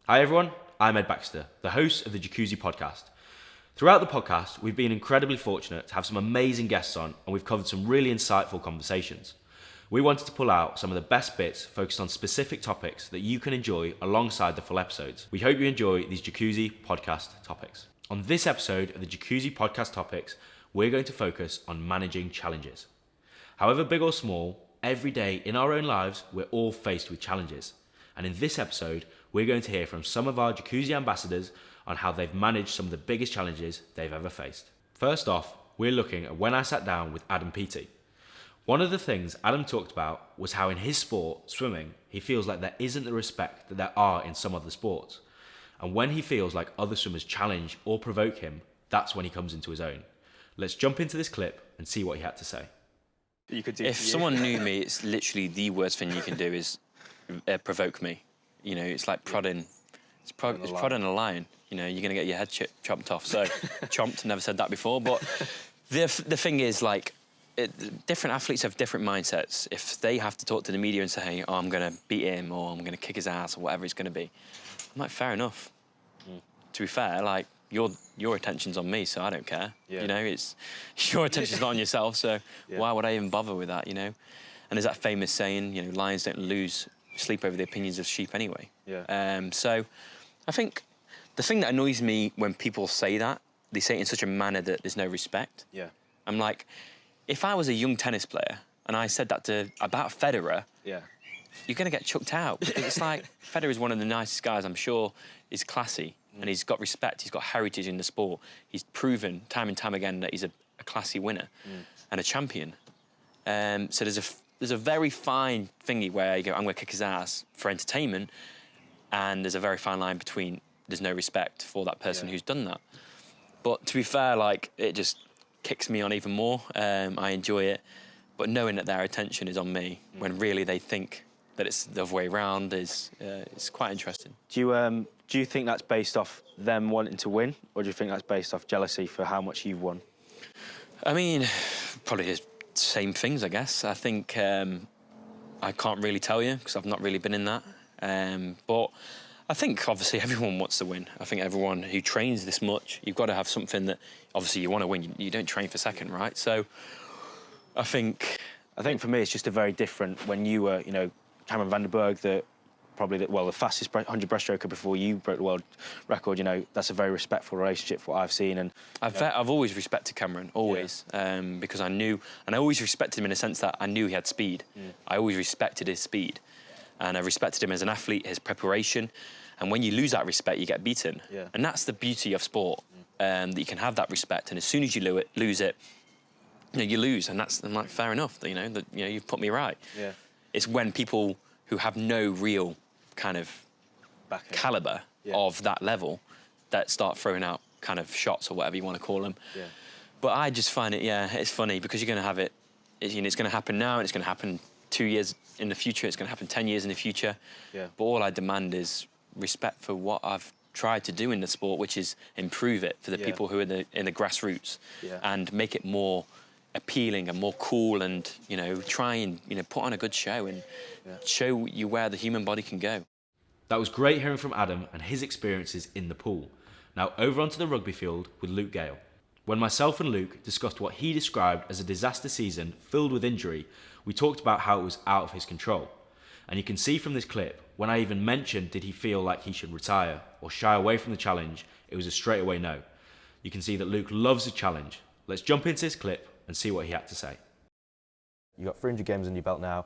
Hi everyone, I'm Ed Baxter, the host of the Jacuzzi podcast. Throughout the podcast, we've been incredibly fortunate to have some amazing guests on, and we've covered some really insightful conversations. We wanted to pull out some of the best bits focused on specific topics that you can enjoy alongside the full episodes. We hope you enjoy these Jacuzzi podcast topics. On this episode of the Jacuzzi podcast topics, we're going to focus on managing challenges. However big or small, every day in our own lives, we're all faced with challenges. And in this episode, we're going to hear from some of our Jacuzzi ambassadors on how they've managed some of the biggest challenges they've ever faced. First off, we're looking at when I sat down with Adam Peaty. One of the things Adam talked about was how in his sport, swimming, he feels like there isn't the respect that there are in some other sports. And when he feels like other swimmers challenge or provoke him, that's when he comes into his own. Let's jump into this clip and see what he had to say. If someone knew me, it's literally the worst thing you can do is provoke me. You know, it's like prodding. It's prodding a lion. You know, you're going to get your head chopped off. So, chomped, never said that before. But the thing is, like, different athletes have different mindsets. If they have to talk to the media and say, oh, I'm going to beat him or I'm going to kick his ass or whatever it's going to be, I'm like, fair enough. To be fair, like, your attention's on me, so I don't care. Yeah. You know, it's your attention's not on yourself, so why would I even bother with that, you know? And there's that famous saying, you know, lions don't lose sleep over the opinions of sheep anyway. Yeah. So I think the thing that annoys me when people say that, they say it in such a manner that there's no respect. Yeah. I'm like, if I was a young tennis player and I said that about Federer, you're going to get chucked out. It's like, Federer's one of the nicest guys, I'm sure, is classy. And he's got respect, he's got heritage in the sport. He's proven time and time again that he's a classy winner and a champion. So there's a very fine thingy where you go, I'm going to kick his ass for entertainment, and there's a very fine line between there's no respect for that person who's done that. But to be fair, like, it just kicks me on even more. I enjoy it, but knowing that their attention is on me when really they think that it's the other way around is quite interesting. Do you think that's based off them wanting to win, or do you think that's based off jealousy for how much you've won? I mean, probably the same things, I guess. I think I can't really tell you because I've not really been in that. But I think, obviously, everyone wants to win. I think everyone who trains this much, you've got to have something that, obviously, you want to win. You don't train for second, right? So I think for me, it's just a very different when you were, you know, Cameron Vandenberg, the fastest 100 breaststroker before you broke the world record. You know, that's a very respectful relationship for what I've seen. And I've always respected Cameron, always, because I knew, and I always respected him in a sense that I knew he had speed. I always respected his speed, and I respected him as an athlete, his preparation. And when you lose that respect, you get beaten. And that's the beauty of sport, that you can have that respect, and as soon as you lose it, you know, you lose, and I'm like, fair enough. You know, you've put me right. It's when people who have no real kind of calibre of that level that start throwing out kind of shots or whatever you want to call them. But I just find it, it's funny because you're going to have it, you know, it's going to happen now and it's going to happen 2 years in the future, it's going to happen 10 years in the future. But all I demand is respect for what I've tried to do in the sport, which is improve it for the people who are in the grassroots and make it more appealing and more cool, and, you know, try and, you know, put on a good show and show you where the human body can go. That was great hearing from Adam and his experiences in the pool. Now over onto the rugby field with Luke Gale. When myself and Luke discussed what he described as a disaster season filled with injury, we talked about how it was out of his control. And you can see from this clip, when I even mentioned did he feel like he should retire or shy away from the challenge, it was a straightaway no. You can see that Luke loves a challenge. Let's jump into this clip and see what he had to say. You've got 300 games on your belt now.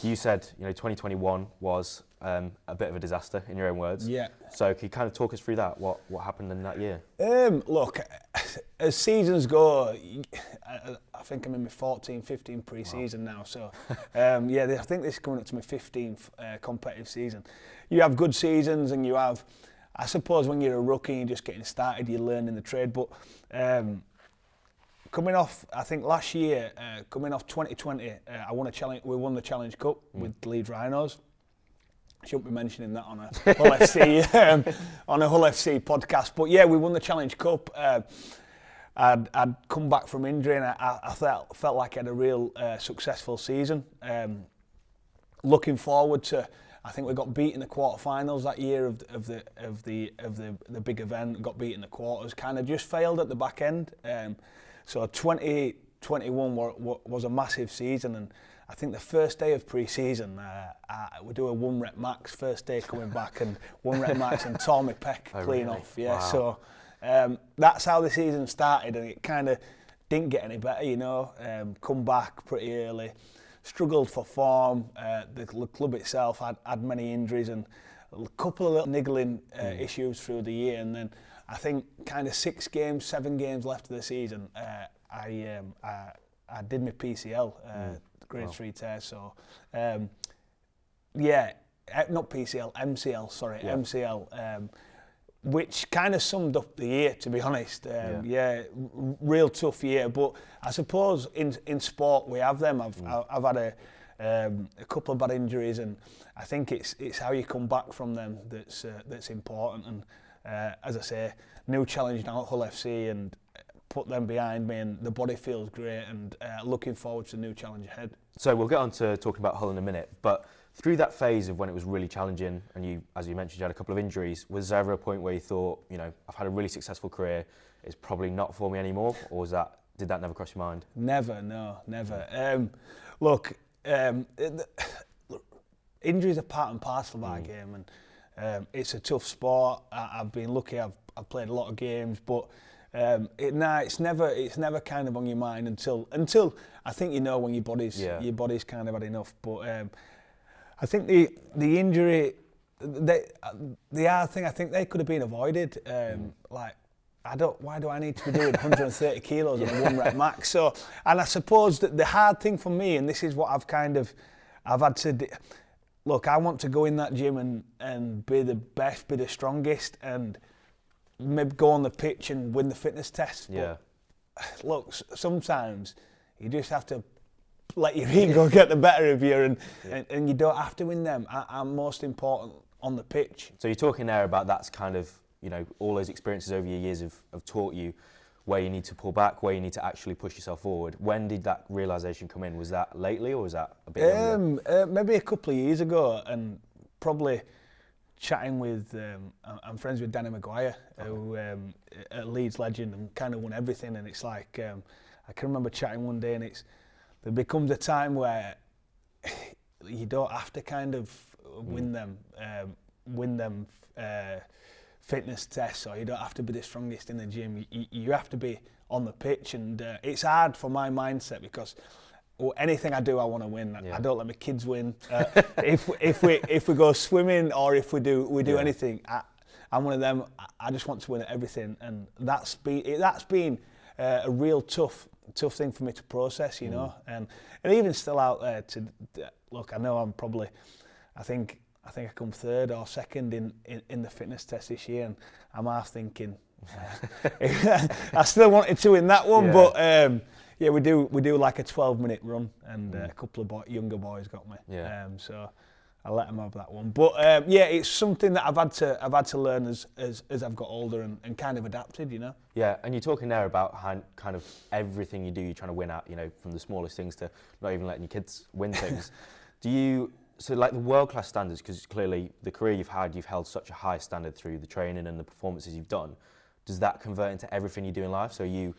You said, you know, 2021 was a bit of a disaster, in your own words. Yeah. So can you kind of talk us through that? What happened in that year? Look, as seasons go, I think I'm in my 14, 15 pre-season now. So, I think this is coming up to my 15th competitive season. You have good seasons and you have, I suppose when you're a rookie and you're just getting started, you're learning the trade. But coming off, I think last year, coming off 2020, I won a challenge. We won the Challenge Cup with the Leeds Rhinos. Shouldn't be mentioning that on a Hull FC on a Hull FC podcast, but yeah, we won the Challenge Cup. I'd come back from injury, and I felt like I had a real successful season. Looking forward to, I think we got beat in the quarterfinals that year of the big event. Got beat in the quarters. Kind of just failed at the back end. So 2021 was a massive season, and I think the first day of pre-season, we do a 1 rep max. First day coming back, and 1 rep max, and tore my pec clean off. Yeah, wow. So that's how the season started, and it kind of didn't get any better, you know. Come back pretty early, struggled for form. The club itself had many injuries and a couple of little niggling issues through the year, and then I think kind of 7 games left of the season, I did my PCL, grade 3 tear. So not PCL, MCL. Sorry, yeah. MCL. Which kind of summed up the year, to be honest. Real tough year. But I suppose in sport we have them. I've had a couple of bad injuries, and I think it's how you come back from them that's important. And as I say, new challenge now at Hull FC, and put them behind me, and the body feels great, and looking forward to the new challenge ahead. So we'll get on to talking about Hull in a minute, but through that phase of when it was really challenging, and you, as you mentioned, you had a couple of injuries, was there ever a point where you thought, you know, I've had a really successful career, it's probably not for me anymore, or did that never cross your mind? Never, no, never. Injuries are part and parcel of our game, and it's a tough sport. I've been lucky. I've played a lot of games, but it's never kind of on your mind until I think you know when your body's kind of had enough. But I think the injury, the hard thing, I think they could have been avoided. Why do I need to be doing 130 kilos on a 1 rep max? So, and I suppose that the hard thing for me, and this is what I've had to look, I want to go in that gym and be the best, be the strongest, and maybe go on the pitch and win the fitness test. Yeah. But look, sometimes you just have to let your ego get the better of you, and you don't have to win them. I'm most important on the pitch. So you're talking there about that's kind of, you know, all those experiences over your years have taught you where you need to pull back, where you need to actually push yourself forward. When did that realisation come in? Was that lately, or was that a bit longer? Maybe a couple of years ago, and probably chatting with, I'm friends with Danny Maguire, who at Leeds legend, and kind of won everything. And it's like, I can remember chatting one day, and there becomes a time where you don't have to kind of win them fitness tests, or you don't have to be the strongest in the gym. You have to be on the pitch, and it's hard for my mindset because anything I do, I want to win. I don't let my kids win. If we go swimming, or if we do anything, I'm one of them. I just want to win at everything, and that's been a real tough thing for me to process, you know. And even still out there to look, I know I'm probably, I think I come 3rd or 2nd in the fitness test this year, and I'm half thinking I still wanted to win that one, but we do like a 12-minute run, and a couple of younger boys got me, so I let them have that one. But it's something that I've had to learn as I've got older, and kind of adapted, you know. Yeah, and you're talking there about how kind of everything you do, you're trying to win at, you know, from the smallest things to not even letting your kids win things. So like the world-class standards, because clearly the career you've held such a high standard through the training and the performances you've done. Does that convert into everything you do in life? So do you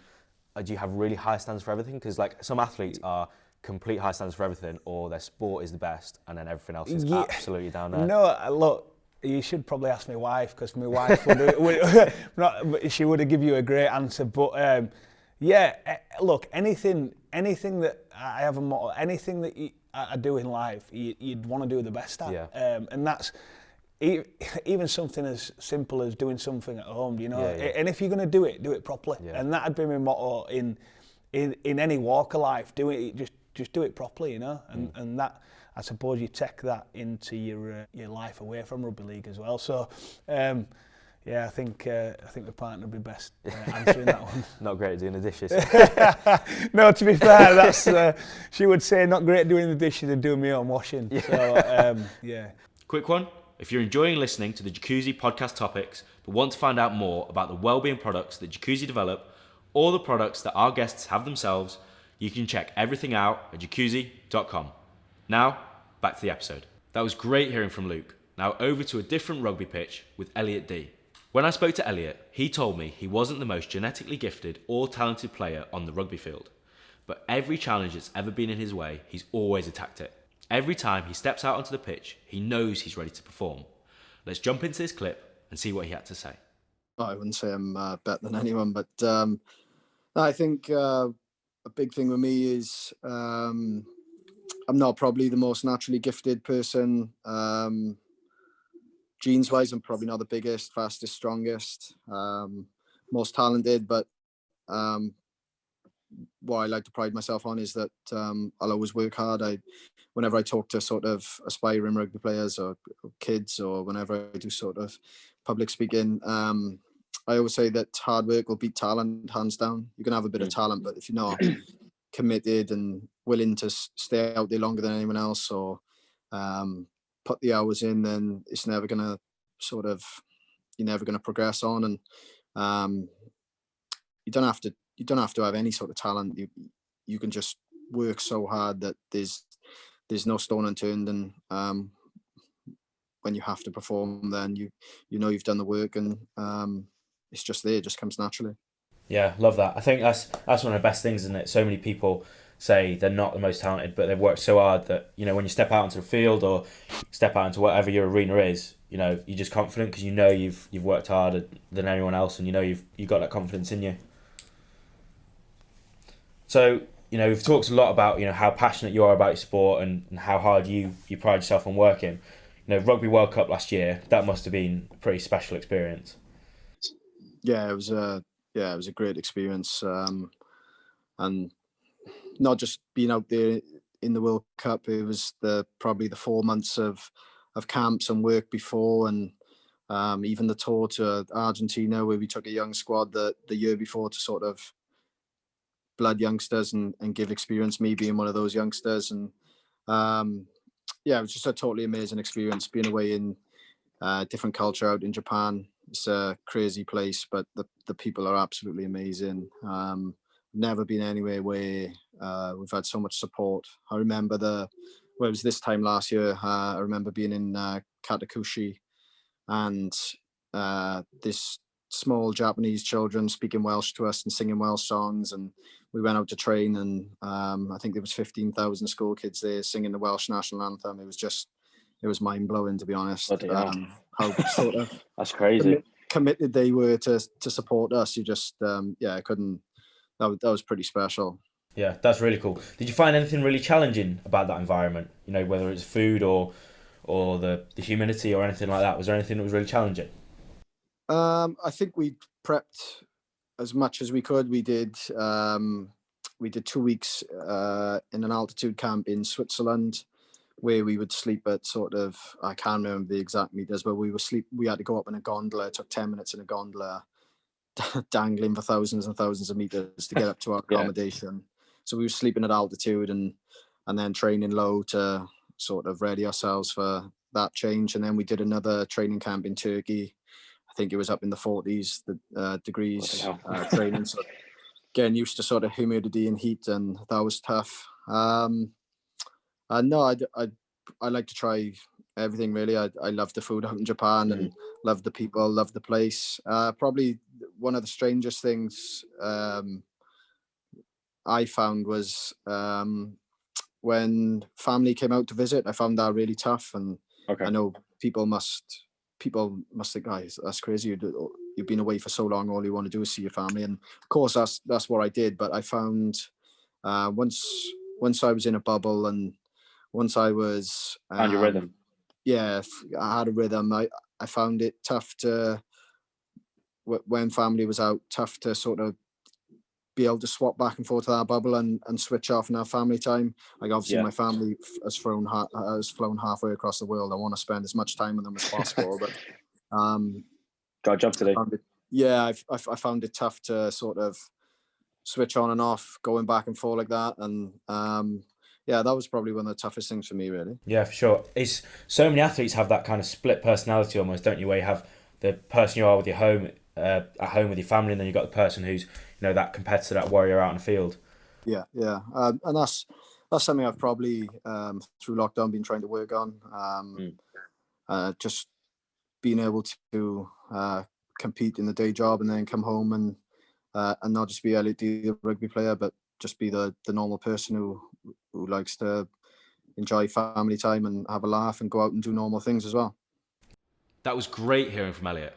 have really high standards for everything? Because like some athletes are complete high standards for everything, or their sport is the best and then everything else is absolutely down there. No, look, you should probably ask my wife, because my wife she would have given you a great answer. But look, anything that I have a motto, anything that I do in life, you'd want to do the best at. Yeah. And that's even something as simple as doing something at home, you know. And if you're going to do it properly. Yeah. And that'd be my motto in any walk of life. Just do it properly, you know. And that, I suppose, you take that into your life away from rugby league as well. So I think the partner would be best answering that one. Not great at doing the dishes. No, to be fair, that's she would say not great at doing the dishes and doing my own washing. Yeah. So Quick one. If you're enjoying listening to the Jacuzzi podcast topics, but want to find out more about the wellbeing products that Jacuzzi develop, or the products that our guests have themselves, you can check everything out at jacuzzi.com. Now, back to the episode. That was great hearing from Luke. Now over to a different rugby pitch with Elliot D. When I spoke to Elliot, he told me he wasn't the most genetically gifted or talented player on the rugby field. But every challenge that's ever been in his way, he's always attacked it. Every time he steps out onto the pitch, he knows he's ready to perform. Let's jump into this clip and see what he had to say. I wouldn't say I'm better than anyone, but I think a big thing with me is I'm not probably the most naturally gifted person. Genes wise, I'm probably not the biggest, fastest, strongest, most talented, but what I like to pride myself on is that I'll always work hard. Whenever I talk to sort of aspiring rugby players or kids, or whenever I do sort of public speaking, I always say that hard work will beat talent, hands down. You can have a bit of talent, but if you're not committed and willing to stay out there longer than anyone else, or put the hours in, then it's never gonna you're never gonna progress on. And you don't have to have any sort of talent. You can just work so hard that there's no stone unturned, and when you have to perform, then you know you've done the work, and it's just there, it just comes naturally. Yeah, love that. I think that's one of the best things, isn't it? So many people say they're not the most talented, but they've worked so hard that, you know, when you step out into the field or step out into whatever your arena is, you know, you're just confident because you know you've worked harder than anyone else, and you know you've got that confidence in you. So, you know, we've talked a lot about, you know, how passionate you are about your sport and how hard you pride yourself on working. You know, Rugby World Cup last year, that must have been a pretty special experience. Yeah, it was a great experience, and not just being out there in the World Cup. It was probably the 4 months of camps and work before, and even the tour to Argentina, where we took a young squad the year before to sort of blood youngsters and give experience, me being one of those youngsters. And it was just a totally amazing experience being away in different culture out in Japan. It's a crazy place, but the people are absolutely amazing. Never been anywhere where we've had so much support. I remember it was this time last year. I remember being in Katakushi, and this small Japanese children speaking Welsh to us and singing Welsh songs, and we went out to train, and I think there was 15,000 school kids there singing the Welsh national anthem. It was mind blowing, to be honest. How sort of that's crazy committed they were to support us. You just I couldn't. That was pretty special. Yeah, that's really cool. Did you find anything really challenging about that environment? You know, whether it's food or the humidity or anything like that. Was there anything that was really challenging? I think we prepped as much as we could. We did 2 weeks in an altitude camp in Switzerland, where we would sleep at sort of, I can't remember the exact meters, but we had to go up in a gondola. It took 10 minutes in a gondola, dangling for thousands and thousands of meters to get up to our accommodation. So we were sleeping at altitude and then training low to sort of ready ourselves for that change. And then we did another training camp in Turkey. I think it was up in the 40s degrees training. So getting used to sort of humidity and heat, and that was tough. No, I like to try everything, really. I love the food out in Japan and love the people, love the place. Probably one of the strangest things I found was when family came out to visit. I found that really tough, and I know people must think, guys, that's crazy. You've been away for so long, all you want to do is see your family. And of course that's what I did. But I found once I was in a bubble, and once I was found your rhythm. Yeah, I had a rhythm. I found it tough to, when family was out, tough to sort of be able to swap back and forth to that bubble and switch off and have family time. Like, obviously my family has flown halfway across the world. I want to spend as much time with them as possible, but got a job to do. I found it tough to sort of switch on and off, going back and forth like that. And that was probably one of the toughest things for me, really. Yeah, for sure. It's so many athletes have that kind of split personality almost, don't you? Where you have the person you are with your home, at home with your family, and then you've got the person who's, you know, that competitor, that warrior out on the field. Yeah. And that's something I've probably through lockdown been trying to work on. Just being able to compete in the day job and then come home and not just be Elliot the rugby player, but just be the normal person who likes to enjoy family time and have a laugh and go out and do normal things as well. That was great hearing from Elliot.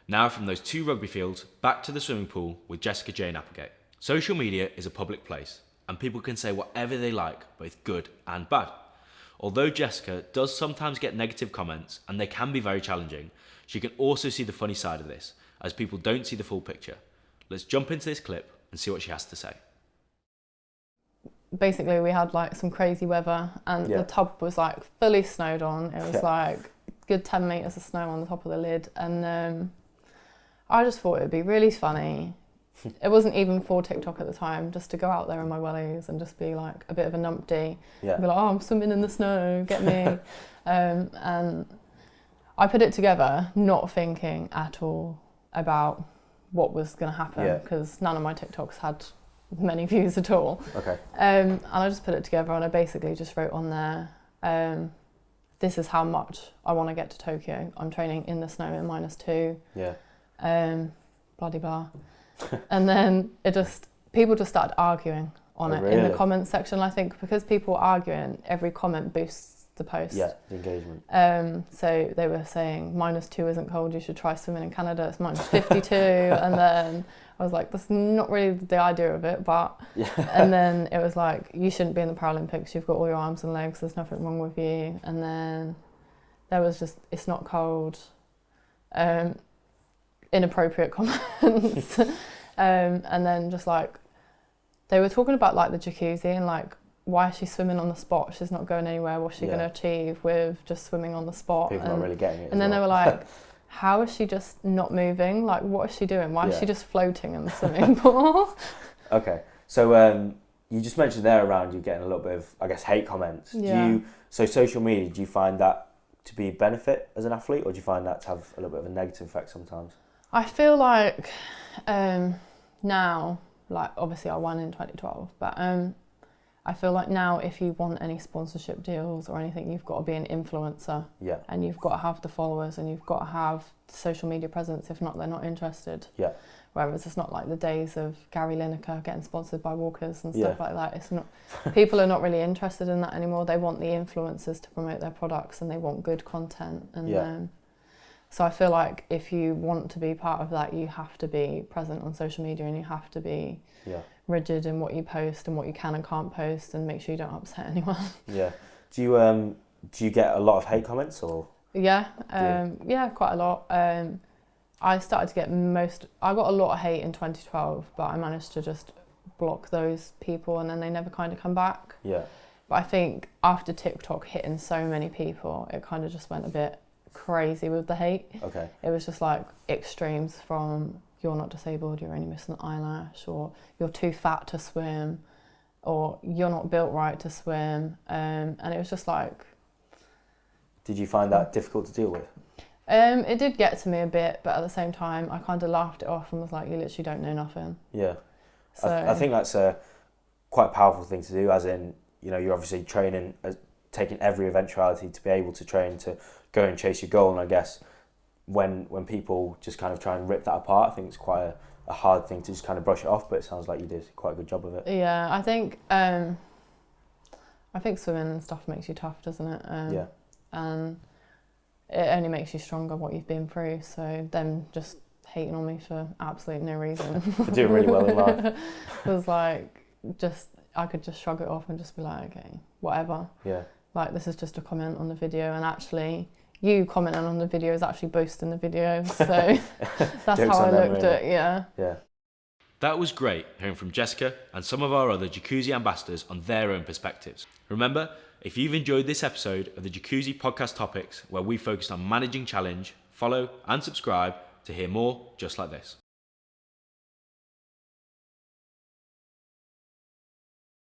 Now from those 2 rugby fields, back to the swimming pool with Jessica-Jane Applegate. Social media is a public place, and people can say whatever they like, both good and bad. Although Jessica does sometimes get negative comments, and they can be very challenging, she can also see the funny side of this, as people don't see the full picture. Let's jump into this clip and see what she has to say. Basically, we had like some crazy weather, and the tub was like fully snowed on. It was like good 10 metres of snow on the top of the lid, and I just thought it would be really funny. It wasn't even for TikTok at the time, just to go out there in my wellies and just be like a bit of a numpty. Be like, oh, I'm swimming in the snow, get me. And I put it together not thinking at all about what was going to happen, because none of my TikToks had many views at all. And I just put it together, and I basically just wrote on there, this is how much I want to get to Tokyo. I'm training in the snow in -2. Bloody blah. And then people just started arguing on it in the comments section. I think because people are arguing, every comment boosts the post. Yeah, the engagement. So they were saying -2 isn't cold, you should try swimming in Canada, it's -52. And then I was like, that's not really the idea of it, but... And then it was like, you shouldn't be in the Paralympics, you've got all your arms and legs, there's nothing wrong with you. And then there was just, it's not cold. Inappropriate comments. And then just like, they were talking about like the jacuzzi and like, why is she swimming on the spot? She's not going anywhere. What's she going to achieve with just swimming on the spot? People not really getting it. And then they were like, how is she just not moving? Like, what is she doing? Why is she just floating in the swimming pool? Okay. So you just mentioned there around you getting a little bit of, I guess, hate comments. So social media, do you find that to be a benefit as an athlete, or do you find that to have a little bit of a negative effect sometimes? I feel like now, like obviously I won in 2012, but I feel like now if you want any sponsorship deals or anything, you've got to be an influencer. And you've got to have the followers and you've got to have social media presence. If not, they're not interested. Whereas it's not like the days of Gary Lineker getting sponsored by Walkers and stuff like that. It's not. People are not really interested in that anymore. They want the influencers to promote their products and they want good content. And so I feel like if you want to be part of that, you have to be present on social media and you have to be rigid in what you post and what you can and can't post, and make sure you don't upset anyone. Do you get a lot of hate comments or? Yeah, quite a lot. I started to get I got a lot of hate in 2012, but I managed to just block those people and then they never kind of come back. But I think after TikTok hitting so many people, it kind of just went a bit crazy with the hate. It was just like extremes from you're not disabled, you're only missing an eyelash, or you're too fat to swim, or you're not built right to swim, and it was just like... Did you find that difficult to deal with? It did get to me a bit, but at the same time I kind of laughed it off and was like, you literally don't know nothing. So I think that's a quite a powerful thing to do, as in, you know, you're obviously training, taking every eventuality to be able to train to go and chase your goal. And I guess when people just kind of try and rip that apart, I think it's quite a hard thing to just kind of brush it off, but it sounds like you did quite a good job of it. Yeah, I think swimming and stuff makes you tough, doesn't it? And it only makes you stronger what you've been through, so them just hating on me for absolutely no reason. For doing really well in life. was like, I could just shrug it off and just be like, okay, whatever. Like, this is just a comment on the video, and actually you commenting on the video is actually boosting the video, so that's how I looked at it. That was great hearing from Jessica and some of our other Jacuzzi ambassadors on their own perspectives. Remember, if you've enjoyed this episode of the Jacuzzi podcast topics, where we focused on managing challenge, follow and subscribe to hear more just like this.